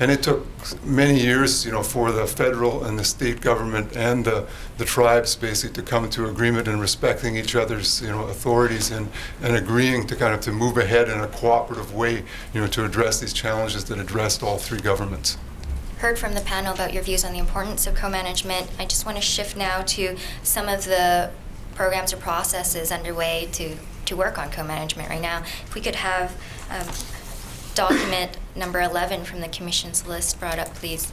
it took many years, for the federal and the state government and the tribes basically to come to agreement and respecting each other's, authorities and agreeing to kind of to move ahead in a cooperative way, to address these challenges that addressed all three governments. Heard from the panel about your views on the importance of co-management. I just want to shift now to some of the programs or processes underway to work on co-management right now. If we could have document number 11 from the Commission's list brought up, please.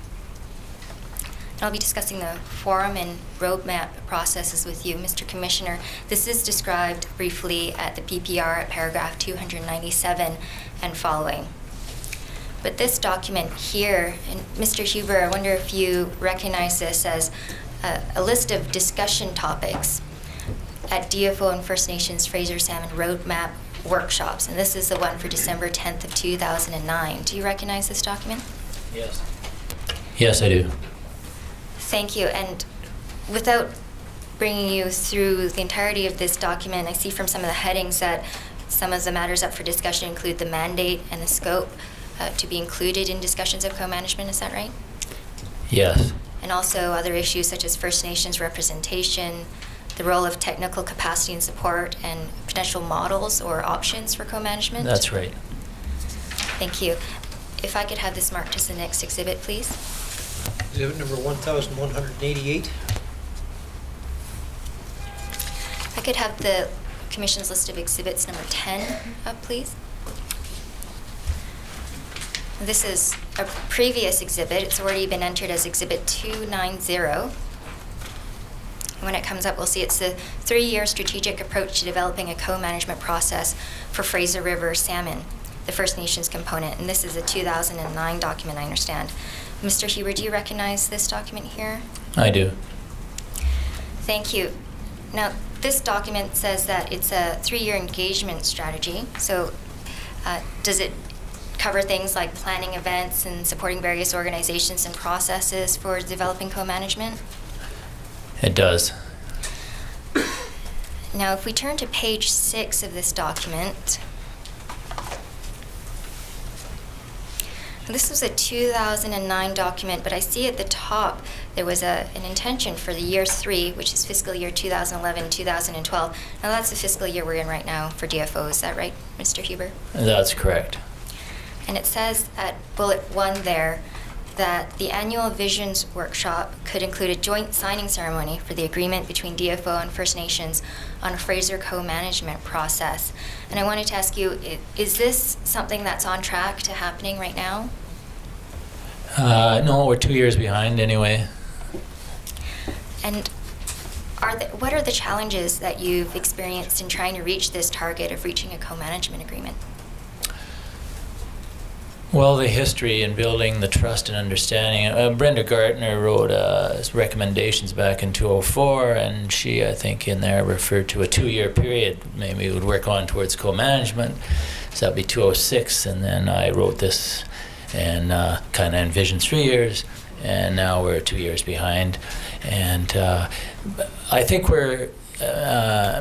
And I'll be discussing the forum and roadmap processes with you, Mr. Commissioner. This is described briefly at the PPR at paragraph 297 and following. But this document here, and Mr. Huber, I wonder if you recognize this as a list of discussion topics at DFO and First Nations Fraser Salmon Roadmap workshops. And this is the one for December 10th of 2009. Do you recognize this document? Yes. Yes, I do. Thank you. And without bringing you through the entirety of this document, I see from some of the headings that some of the matters up for discussion include the mandate and the scope to be included in discussions of co-management. Is that right? Yes. And also other issues such as First Nations representation, the role of technical capacity and support, and potential models or options for co-management? That's right. Thank you. If I could have this marked as the next exhibit, please. Exhibit number 1188. If I could have the Commission's list of exhibits number 10 up, please. This is a previous exhibit. It's already been entered as Exhibit 290. When it comes up, we'll see it's the 3-year strategic approach to developing a co-management process for Fraser River salmon, the First Nations component. And this is a 2009 document, I understand. Mr. Huber, do you recognize this document here? I do. Thank you. Now, this document says that it's a 3-year engagement strategy. So does it cover things like planning events and supporting various organizations and processes for developing co-management? It does. Now, if we turn to page 6 of this document, this was a 2009 document, but I see at the top there was an intention for the year 3, which is fiscal year 2011-2012. Now, that's the fiscal year we're in right now for DFO. Is that right, Mr. Huber? That's correct. And it says at bullet 1 there that the annual Visions Workshop could include a joint signing ceremony for the agreement between DFO and First Nations on a Fraser co-management process. And I wanted to ask you, is this something that's on track to happening right now? No, we're 2 years behind anyway. And what are the challenges that you've experienced in trying to reach this target of reaching a co-management agreement? Well, the history in building the trust and understanding. Brenda Gartner wrote recommendations back in 2004, and she, I think, in there referred to a 2-year period. Maybe we would work on towards co-management. So that'd be 2006, and then I wrote this and kind of envisioned 3 years, and now we're 2 years behind. And I think we're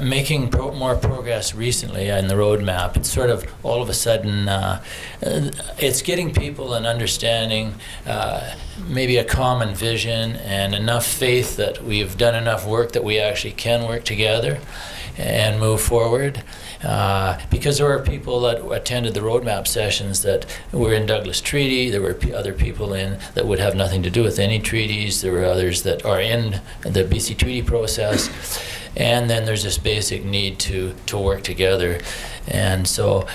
making more progress recently in the roadmap. It's sort of all of a sudden, it's getting people an understanding, maybe a common vision, and enough faith that we've done enough work that we actually can work together and move forward. Because there were people that attended the roadmap sessions that were in Douglas Treaty. There were other people in that would have nothing to do with any treaties. There were others that are in the BC Treaty process. And then there's this basic need to work together. And so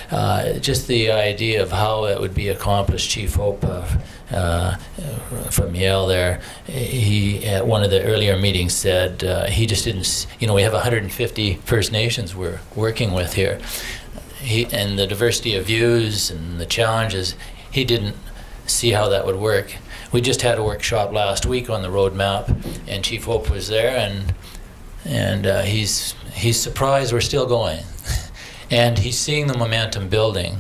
just the idea of how it would be accomplished, Chief Hope from Yale there, he at one of the earlier meetings said he just didn't, we have 150 First Nations we're working with here. And the diversity of views and the challenges, he didn't see how that would work. We just had a workshop last week on the roadmap, and Chief Hope was there, and he's surprised we're still going. And he's seeing the momentum building.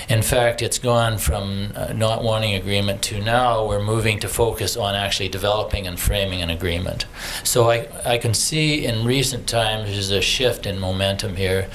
In fact, it's gone from not wanting agreement to now we're moving to focus on actually developing and framing an agreement. So I can see in recent times there's a shift in momentum here.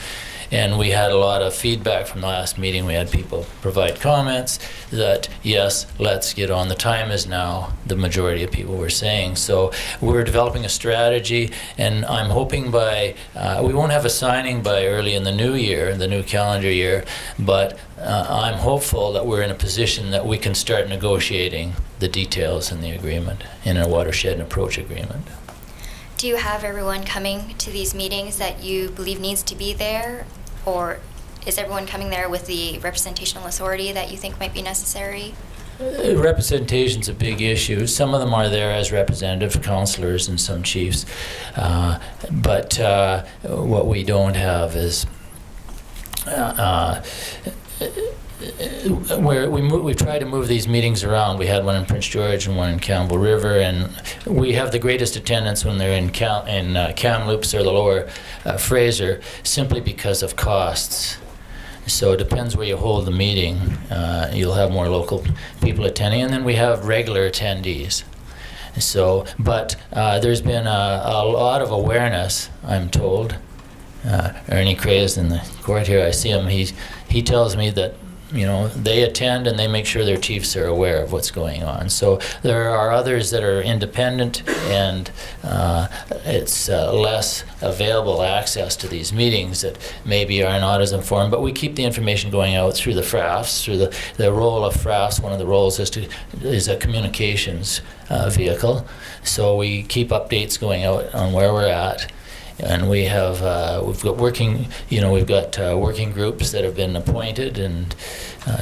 And we had a lot of feedback from the last meeting. We had people provide comments that, yes, let's get on. The time is now, the majority of people were saying. So we're developing a strategy, and I'm hoping by, we won't have a signing by early in the new year, the new calendar year, but I'm hopeful that we're in a position that we can start negotiating the details in the agreement, in a watershed and approach agreement. Do you have everyone coming to these meetings that you believe needs to be there? Or is everyone coming there with the representational authority that you think might be necessary? Representation's a big issue. Some of them are there as representative councillors and some chiefs. But what we don't have is we try to move these meetings around. We had one in Prince George and one in Campbell River, and we have the greatest attendance when they're in Kamloops or the Lower Fraser, simply because of costs. So it depends where you hold the meeting. You'll have more local people attending, and then we have regular attendees. So, but there's been a lot of awareness, I'm told. Ernie Cray is in the court here. I see him. He tells me that, you know, they attend and they make sure their chiefs are aware of what's going on. So there are others that are independent, and it's less available access to these meetings that maybe are not as informed. But we keep the information going out through the FRAFs, through the role of FRAFs. One of the roles is a communications vehicle. So we keep updates going out on where we're at. And we have we've got working groups that have been appointed, and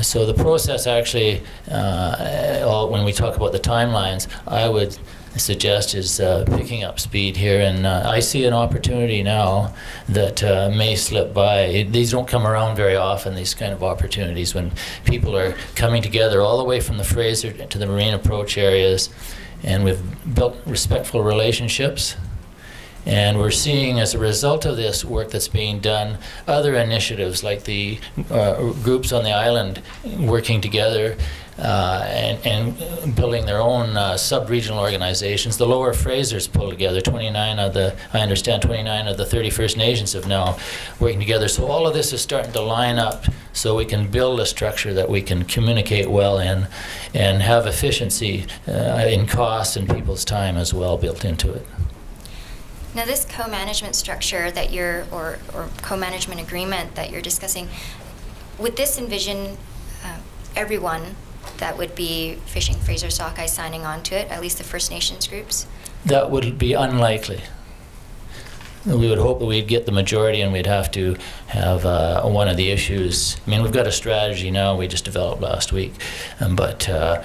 so the process actually, when we talk about the timelines, I would suggest is picking up speed here, and I see an opportunity now that may slip by. These don't come around very often, these kind of opportunities, when people are coming together all the way from the Fraser to the marine approach areas, and we've built respectful relationships. And we're seeing, as a result of this work that's being done, other initiatives like the groups on the island working together and building their own sub-regional organizations. The Lower Frasers pulled together. 29 of the 30 First Nations have now working together. So all of this is starting to line up so we can build a structure that we can communicate well in and have efficiency in costs and people's time as well built into it. Now, this co-management structure that or co-management agreement that you're discussing, would this envision everyone that would be fishing Fraser sockeye signing on to it, at least the First Nations groups? That would be unlikely. We would hope that we'd get the majority, and we'd have to have one of the issues. I mean, we've got a strategy now we just developed last week, but I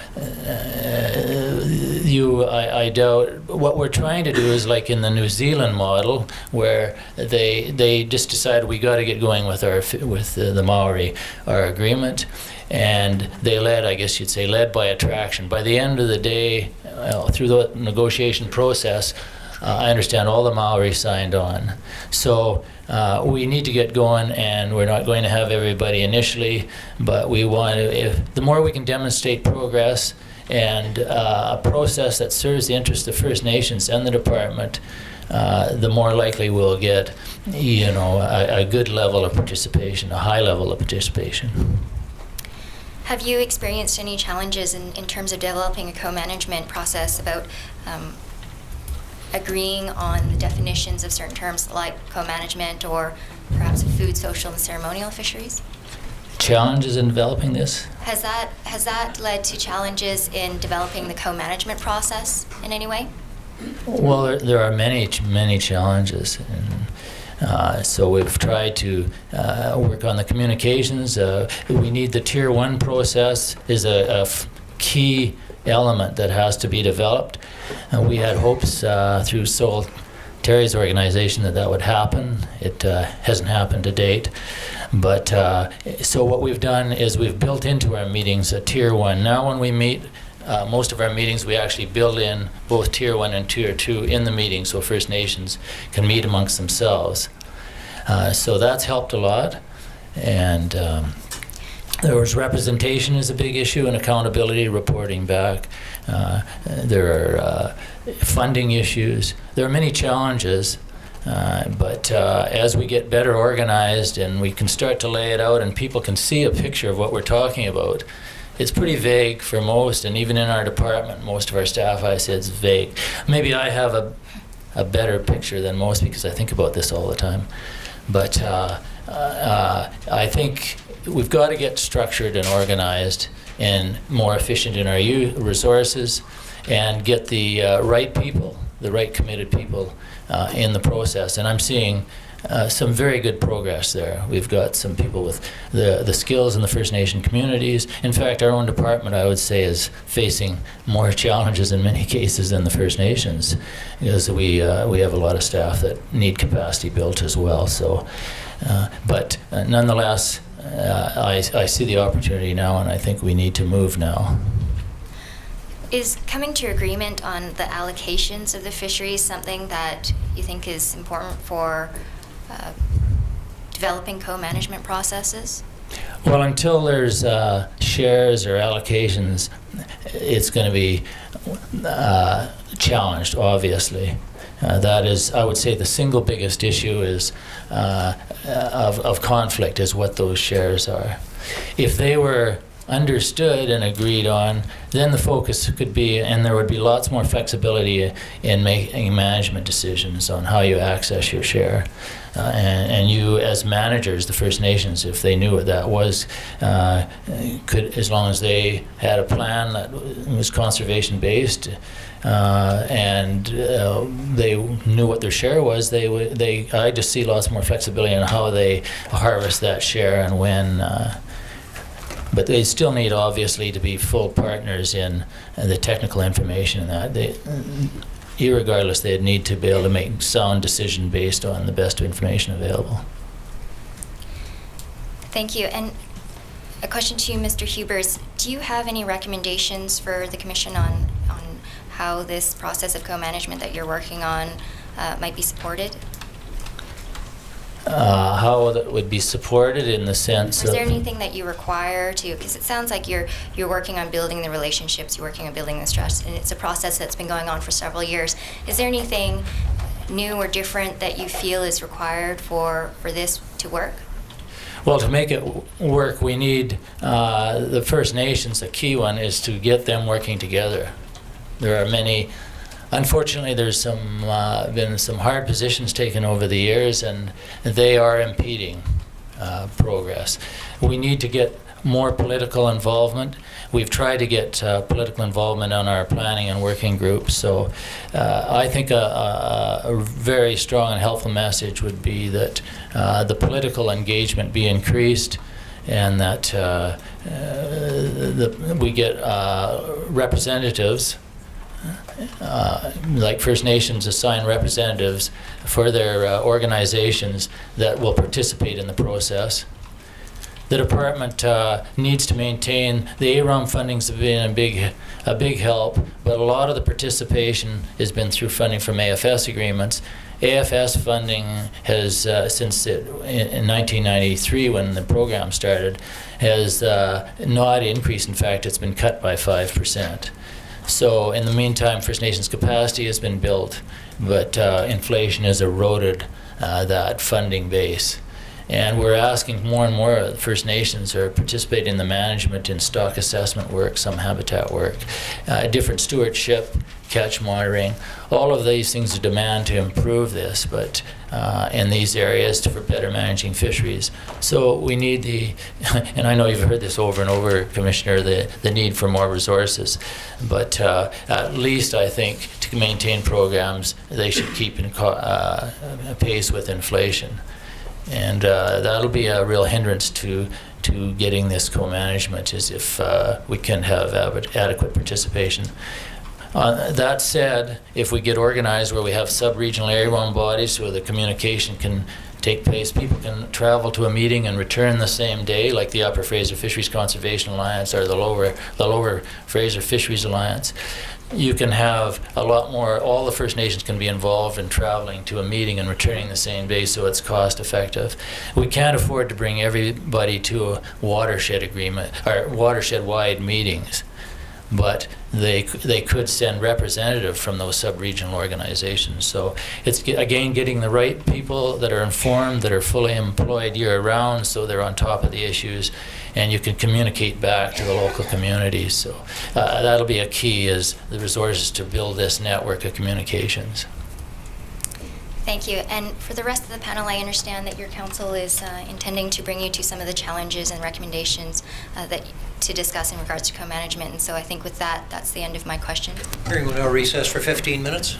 doubt. What we're trying to do is like in the New Zealand model, where they just decided we got to get going with the Maori, our agreement. And they led, I guess you'd say, led by attraction. By the end of the day, through the negotiation process, I understand all the Maori signed on. So we need to get going, and we're not going to have everybody initially, but we want to, the more we can demonstrate progress and a process that serves the interests of First Nations and the department, the more likely we'll get, a good level of participation, a high level of participation. Have you experienced any challenges in terms of developing a co-management process about agreeing on the definitions of certain terms like co-management or perhaps food, social, and ceremonial fisheries? Challenges in developing this? Has that led to challenges in developing the co-management process in any way? Well, there are many challenges. So we've tried to work on the communications. We need the Tier 1 process is a key element that has to be developed. And we had hopes through Terry's organization that would happen. It hasn't happened to date. But so what we've done is we've built into our meetings a Tier 1. Now when we meet, most of our meetings, we actually build in both Tier 1 and Tier 2 in the meeting, so First Nations can meet amongst themselves. So that's helped a lot. And there was representation is a big issue, and accountability, reporting back. There are funding issues. There are many challenges, but as we get better organized and we can start to lay it out and people can see a picture of what we're talking about, it's pretty vague for most, and even in our department, most of our staff, I say it's vague. Maybe I have a better picture than most because I think about this all the time. But I think we've got to get structured and organized and more efficient in our resources and get the right people, the right committed people in the process. And I'm seeing some very good progress there. We've got some people with the skills in the First Nation communities. In fact, our own department, I would say, is facing more challenges in many cases than the First Nations, because we have a lot of staff that need capacity built as well. So, but nonetheless, I see the opportunity now, and I think we need to move now. Is coming to agreement on the allocations of the fisheries something that you think is important for developing co-management processes? Well, until there's shares or allocations, it's going to be challenged, obviously. That is, I would say, the single biggest issue is of conflict is what those shares are. If they were understood and agreed on, then the focus could be, and there would be lots more flexibility in making management decisions on how you access your share. And you, as managers, the First Nations, if they knew what that was, could, as long as they had a plan that was conservation-based, and they knew what their share was, I just see lots more flexibility in how they harvest that share and when. But they still need, obviously, to be full partners in the technical information and that. Irregardless, they'd need to be able to make sound decision based on the best information available. Thank you. And a question to you, Mr. Hubers. Do you have any recommendations for the Commission on how this process of co-management that you're working on might be supported? How that would be supported in the sense of... Is there anything that you require to... Because it sounds like you're working on building the relationships, you're working on building the trust, and it's a process that's been going on for several years. Is there anything new or different that you feel is required for this to work? Well, to make it work, we need the First Nations. The key one is to get them working together. There are many... Unfortunately, there's been some hard positions taken over the years, and they are impeding progress. We need to get more political involvement. We've tried to get political involvement on our planning and working groups. So I think a very strong and helpful message would be that the political engagement be increased, and that we get representatives. Like First Nations assign representatives for their organizations that will participate in the process. The department needs to maintain the AROM fundings have been a big help, but a lot of the participation has been through funding from AFS agreements. AFS funding has, since in 1993 when the program started, has not increased. In fact, it's been cut by 5%. So in the meantime, First Nations capacity has been built, but inflation has eroded that funding base. And we're asking more and more First Nations are participating in the management in stock assessment work, some habitat work, different stewardship, catch monitoring. All of these things are demand to improve this, but in these areas for better managing fisheries. So we need and I know you've heard this over and over, Commissioner, the need for more resources. But at least I think to maintain programs, they should keep in pace with inflation. And that'll be a real hindrance to getting this co-management, is if we can have adequate participation. That said, if we get organized where we have sub-regional area-run bodies where the communication can take place. People can travel to a meeting and return the same day, like the Upper Fraser Fisheries Conservation Alliance or the Lower Fraser Fisheries Alliance. You can have a lot more, all the First Nations can be involved in traveling to a meeting and returning the same day, so it's cost effective. We can't afford to bring everybody to a watershed agreement, or watershed-wide meetings, but they could send representatives from those sub-regional organizations. So it's, again, getting the right people that are informed, that are fully employed year-round, so they're on top of the issues, and you can communicate back to the local communities. So that'll be a key, is the resources to build this network of communications. Thank you. And for the rest of the panel, I understand that your council is intending to bring you to some of the challenges and recommendations to discuss in regards to co-management. And so I think with that, that's the end of my question. Hearing will now recess for 15 minutes.